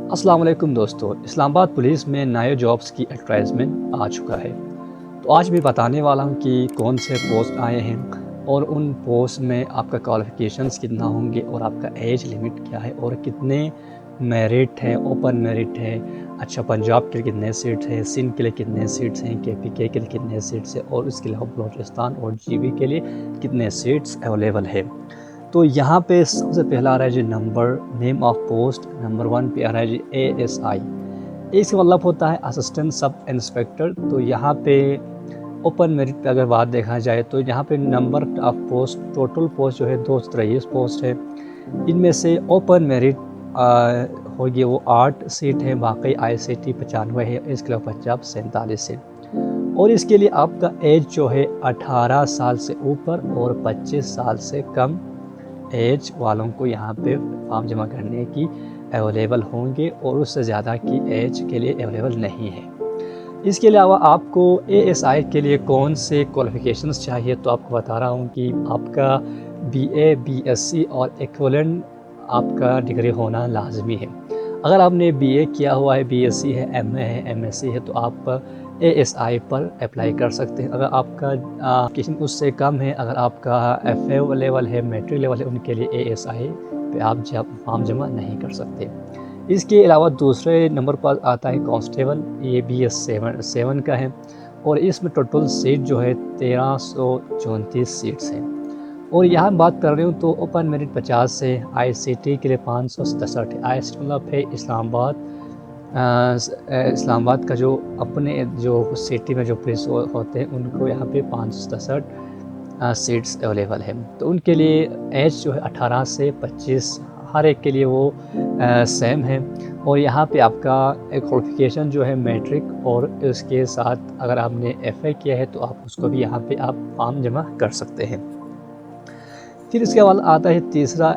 अस्सलाम वालेकुम दोस्तों, इस्लामाबाद पुलिस में नए जॉब्स की एडवर्टाइजमेंट आ चुका है। तो आज मैं बताने वाला हूँ कि कौन से पोस्ट आए हैं और उन पोस्ट में आपका क्वालिफ़िकेशंस कितना होंगे और आपका एज लिमिट क्या है और कितने मेरिट है, ओपन मेरिट है। अच्छा, पंजाब के लिए कितने सीट्स हैं, सिंध के लिए कितने सीट्स हैं, केपीके के लिए कितने सीट्स हैं और उसके अलावा बलूचिस्तान और जीबी के लिए कितने सीट्स अवेलेबल है। तो यहाँ पे सबसे पहला आ रहा है जी number name of post number 1 पे आ रहा है जी ASI। इसका मतलब होता है असिस्टेंट सब इंस्पेक्टर। तो यहाँ पे ओपन मेरिट पे अगर बात देखा जाए तो यहाँ पे number of post total post जो है 223 पोस्ट है। इनमें से ओपन मेरिट होगी वो 8 सीट है, बाकी ICT 95 है, इसके अलावा पंजाब 47 है। और इसके लिए आपका एज जो है 18 साल से ऊपर और 25 साल से कम एज वालों को यहाँ पे फॉर्म जमा करने की अवेलेबल होंगे और उससे ज़्यादा की एज के लिए अवेलेबल नहीं है। इसके अलावा आपको ASI के लिए कौन से क्वालिफ़िकेशंस चाहिए, तो आपको बता रहा हूँ कि आपका BA BSc और इक्विवेलेंट आपका डिग्री होना लाजमी है। अगर आपने BA किया हुआ है, BSc है, MA है, MSc है, तो आप ASI पर अप्लाई कर सकते हैं। अगर आपका क्वालिफिकेशन उससे कम है, अगर आपका FA लेवल है, मैट्रिक लेवल है, उनके लिए ASI पे आप फॉर्म जमा नहीं कर सकते। इसके अलावा दूसरे नंबर पर आता है कांस्टेबल, ये BS7 का है और इसमें टोटल सीट जो है 1334 सीट्स हैं। और यहाँ बात कर रही हूँ तो ओपन मेरिट 50 है, ICT के लिए 567 है। ICT मतलब है इस्लामाबाद का जो अपने जो सिटी में जो पुलिस होते हैं उनको यहाँ पे 567 सीट्स अवेलेबल है। तो उनके लिए एज जो है 18 से 25 हर एक के लिए वो सेम है। और यहाँ पे आपका एक क्वालिफिकेशन जो है मैट्रिक और उसके साथ अगर आपने FA किया है तो आप उसको भी यहाँ पे आप फॉर्म जमा कर सकते हैं। फिर इसके बाद आता है तीसरा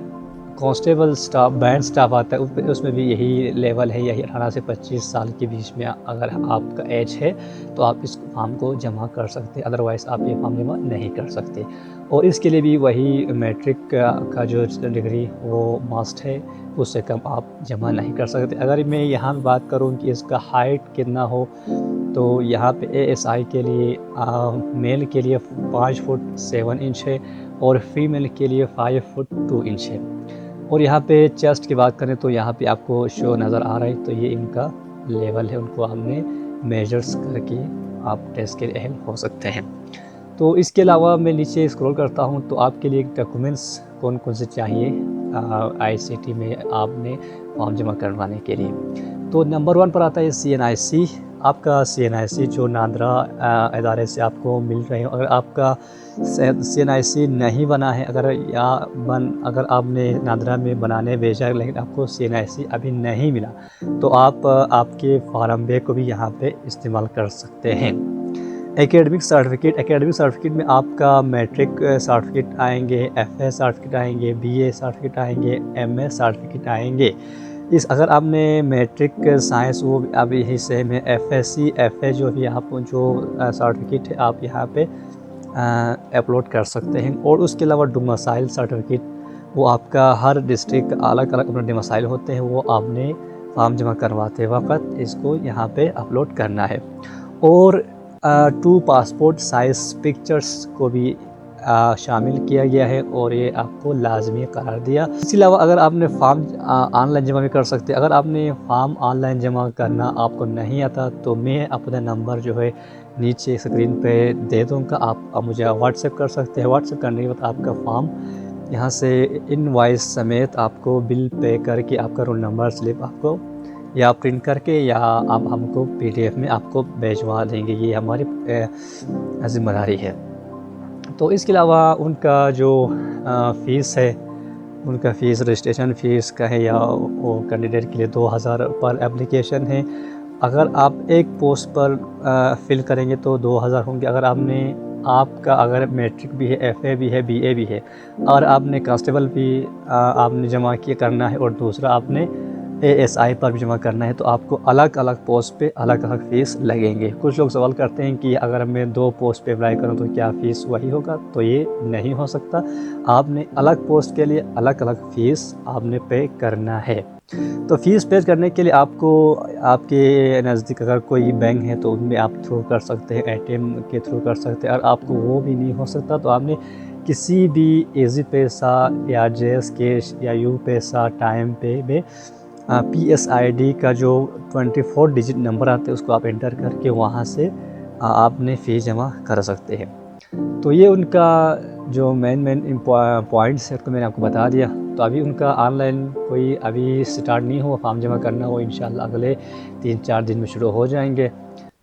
कांस्टेबल स्टाफ, बैंड स्टाफ आता है, उसमें भी यही लेवल है, यही 18 से 25 साल के बीच में अगर आपका एज है तो आप इस फॉर्म को जमा कर सकते हैं, अदरवाइज़ आप ये फॉर्म जमा नहीं कर सकते। और इसके लिए भी वही मैट्रिक का जो डिग्री वो मस्ट है, उससे कम आप जमा नहीं कर सकते। अगर मैं यहाँ बात करूँ कि इसका हाइट कितना हो, तो यहाँ पे ASI के लिए मेल के लिए 5 फुट 7 इंच है और फीमेल के लिए 5 फुट 2 इंच है। और यहाँ पे चेस्ट की बात करें तो यहाँ पे आपको शो नज़र आ रहा है, तो ये इनका लेवल है, उनको हमने मेजर्स करके आप टेस्ट के लिए अहल हो सकते हैं। तो इसके अलावा मैं नीचे स्क्रॉल करता हूँ तो आपके लिए डॉक्यूमेंट्स कौन कौन से चाहिए ICT में आपने फॉर्म जमा करवाने के लिए। तो नंबर 1 पर आता है CNIC। आपका CNIC जो नादरा इदारे से आपको मिल रहे हो, अगर आपका CNIC नहीं बना है, अगर आपने नादरा में बनाने भेजा है लेकिन आपको CNIC अभी नहीं मिला, तो आप आपके फॉर्म बे को भी यहाँ पे इस्तेमाल कर सकते हैं। एकेडमिक सर्टिफिकेट में आपका मैट्रिक सर्टिफिकेट आएंगे, FA सर्टिफिकेट आएंगे, BA सर्टिफिकेट आएंगे, MA सर्टिफिकेट आएंगे। अगर आपने मैट्रिक साइंस वो अभी यही सेम है, FA जो भी आप जो सर्टिफिकेट है आप यहाँ पे अपलोड कर सकते हैं। और उसके अलावा डोमिसाइल सर्टिफिकेट, वो आपका हर डिस्ट्रिक्ट अलग अलग अपने डोमिसाइल होते हैं, वो आपने फॉर्म जमा करवाते वक्त इसको यहाँ पे अपलोड करना है। और 2 पासपोर्ट साइज़ पिक्चर्स को भी शामिल किया गया है और ये आपको लाजमी करार दिया। इसके अलावा अगर आपने फॉर्म ऑनलाइन जमा भी कर सकते हैं। अगर आपने फॉर्म ऑनलाइन जमा करना आपको नहीं आता तो मैं अपना नंबर जो है नीचे स्क्रीन पे दे दूँगा, आप मुझे व्हाट्सएप कर सकते हैं। व्हाट्सएप करने के बाद आपका फॉर्म यहाँ से इनवॉइस समेत आपको बिल पे करके आपका रोल नंबर स्लिप आपको या प्रिंट करके या आप हमको PDF में आपको भिजवा देंगे, ये हमारी ज़िम्मेदारी है। तो इसके अलावा उनका जो फ़ीस है, उनका फ़ीस रजिस्ट्रेशन फ़ीस का है या वो कैंडिडेट के लिए 2000 पर एप्लीकेशन है। अगर आप एक पोस्ट पर फिल करेंगे तो 2000 होंगे। आपका अगर मैट्रिक भी है, FA भी है, BA भी है और आपने कांस्टेबल भी आपने जमा किया करना है और दूसरा आपने ASI पर भी जमा करना है तो आपको अलग अलग पोस्ट पे अलग अलग फ़ीस लगेंगे। कुछ लोग सवाल करते हैं कि अगर मैं 2 पोस्ट पे अप्लाई करूँ तो क्या फ़ीस वही होगा? तो ये नहीं हो सकता। आपने अलग पोस्ट के लिए अलग अलग फ़ीस आपने पे करना है। तो फ़ीस पे करने के लिए आपको आपके नज़दीक अगर कोई बैंक है तो उनमें आप थ्रू कर सकते हैं, ATM के थ्रू कर सकते हैं। और आपको वो भी नहीं हो सकता तो आपने किसी भी ईज़ी पैसा या जेस कैश या यू पैसा, टाइम पे में PSID का जो 24 डिजिट नंबर आते हैं उसको आप एंटर करके वहाँ से आपने फ़ीस जमा कर सकते हैं। तो ये उनका जो मेन पॉइंट्स है तो मैंने आपको बता दिया। तो अभी उनका ऑनलाइन कोई अभी स्टार्ट नहीं हुआ फॉर्म जमा करना, वो इंशाल्लाह अगले 3-4 दिन में शुरू हो जाएंगे।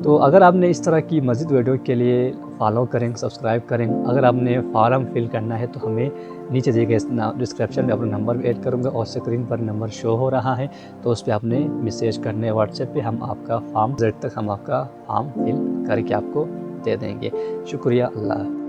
तो अगर आपने इस तरह की मज़ीद वीडियो के लिए फॉलो करें, सब्सक्राइब करें। अगर आपने फार्म फिल करना है तो हमें नीचे दिए गए डिस्क्रिप्शन में अपना नंबर भी ऐड करूँगा और स्क्रीन पर नंबर शो हो रहा है, तो उस पर आपने मैसेज करने व्हाट्सएप पे, हम आपका फॉर्म Z तक हम आपका फॉर्म फिल करके आपको दे देंगे। शुक्रिया। अल्लाह।